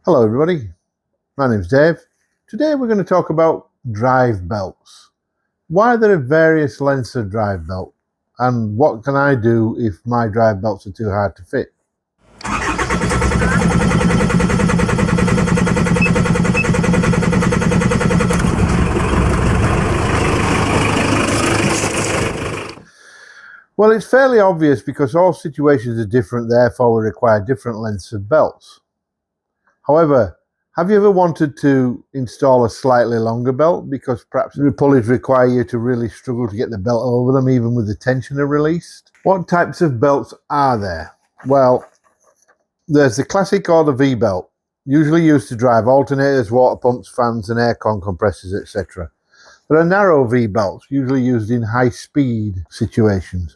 Hello everybody, my name's Dave. Today we're going to talk about drive belts. Why there are various lengths of drive belt and what can I do if my drive belts are too hard to fit. Well, it's fairly obvious because all situations are different, therefore we require different lengths of belts. However, have you ever wanted to install a slightly longer belt because perhaps the pulleys require you to really struggle to get the belt over them even with the tensioner released? What types of belts are there? Well, there's the classic or the V-belt, usually used to drive alternators, water pumps, fans and aircon compressors, etc. There are narrow V-belts, usually used in high-speed situations.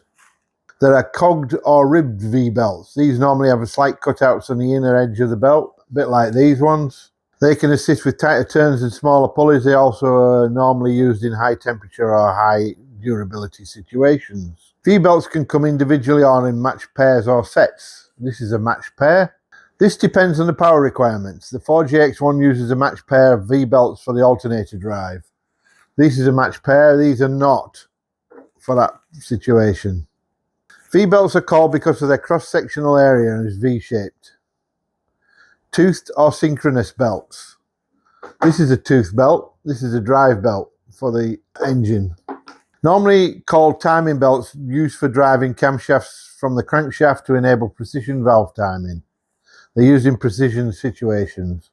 There are cogged or ribbed V-belts. These normally have a slight cutouts on the inner edge of the belt, a bit like these ones. They can assist with tighter turns and smaller pulleys. They also are normally used in high temperature or high durability situations. V-belts can come individually or in matched pairs or sets. This is a matched pair. This depends on the power requirements. The 4JX1 uses a matched pair of V-belts for the alternator drive. This is a matched pair. These are not for that situation. V-belts are called because of their cross-sectional area and is V-shaped. Toothed or synchronous belts. This is a tooth belt. This is a drive belt for the engine. Normally called timing belts, used for driving camshafts from the crankshaft to enable precision valve timing. They're used in precision situations.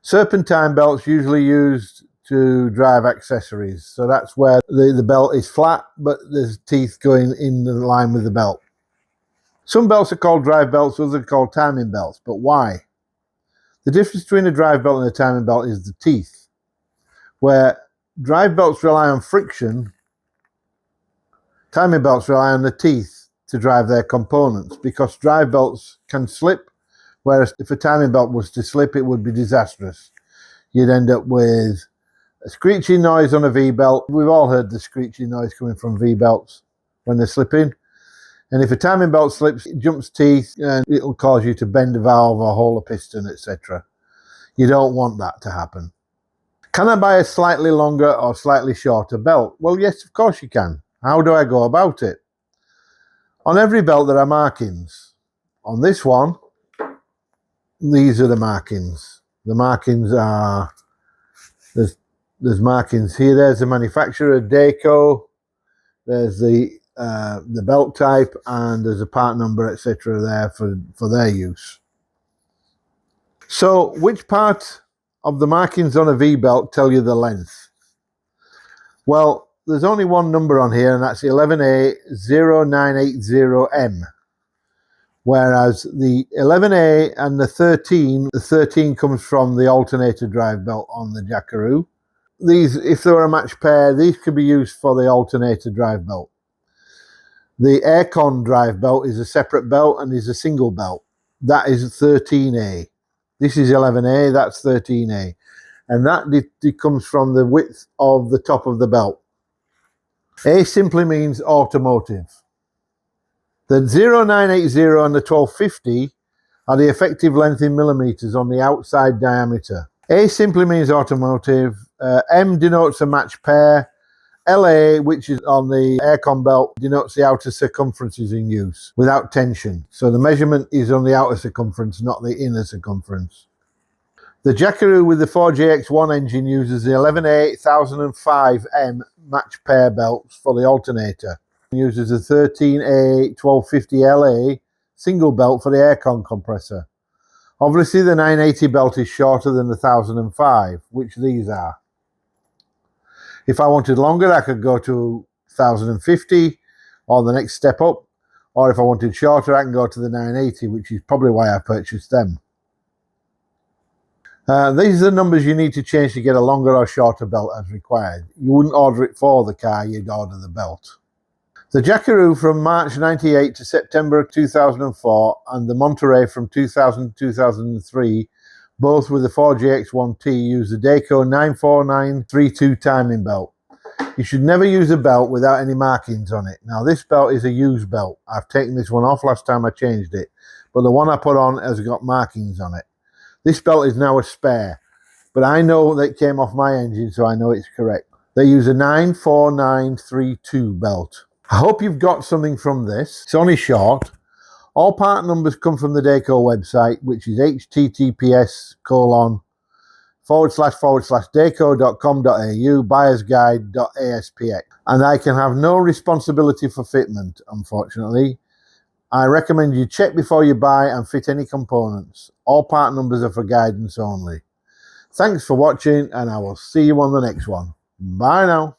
Serpentine belts usually used to drive accessories. So that's where the belt is flat, but there's teeth going in the line with the belt. Some belts are called drive belts, others are called timing belts, but why? The difference between a drive belt and a timing belt is the teeth. Where drive belts rely on friction, timing belts rely on the teeth to drive their components, because drive belts can slip, whereas if a timing belt was to slip, it would be disastrous. You'd end up with a screeching noise on a V-belt. We've all heard the screeching noise coming from V-belts when they're slipping. And if a timing belt slips, it jumps teeth and it'll cause you to bend a valve or hole a piston, etc. You don't want that to happen. Can I buy a slightly longer or slightly shorter belt? Well, yes, of course you can. How do I go about it? On every belt there are markings. On this one, these are the markings. The markings are, there's markings here. There's the manufacturer, Deco. There's the belt type, and there's a part number, etc. there for their use. So which part of the markings on a V-belt tell you the length? Well, there's only one number on here, and that's 11A0980M. Whereas the 11A and the 13 comes from the alternator drive belt on the Jackaroo. These, if they were a matched pair, these could be used for the alternator drive belt. The aircon drive belt is a separate belt and is a single belt. That is 13A. This is 11A, that's 13A. And that comes from the width of the top of the belt. A simply means automotive. The 0980 and the 1250 are the effective length in millimeters on the outside diameter. A simply means automotive. M denotes a matched pair. LA, which is on the aircon belt, denotes the outer circumferences in use without tension. So the measurement is on the outer circumference, not the inner circumference. The Jackaroo with the 4JX1 engine uses the 11A 1005M match pair belts for the alternator. It uses a 13A 1250LA single belt for the aircon compressor. Obviously the 980 belt is shorter than the 1005, which these are. If I wanted longer, I could go to 1050 or the next step up. Or if I wanted shorter, I can go to the 980, which is probably why I purchased them. These are the numbers you need to change to get a longer or shorter belt as required. You wouldn't order it for the car, you'd order the belt. The Jackaroo from March 98 to September 2004 and the Monterey from 2000 to 2003, both with the 4JX1T, use the Deco 94932 timing belt. You should never use a belt without any markings on it. Now this belt is a used belt. I've taken this one off last time I changed it, but the one I put on has got markings on it. This belt is now a spare, but I know that it came off my engine, so I know it's correct. They use a 94932 belt. I hope you've got something from this. It's only short. All part numbers come from the Deco website, which is https://deco.com.au buyersguide.aspx. And I can have no responsibility for fitment, unfortunately. I recommend you check before you buy and fit any components. All part numbers are for guidance only. Thanks for watching, and I will see you on the next one. Bye now.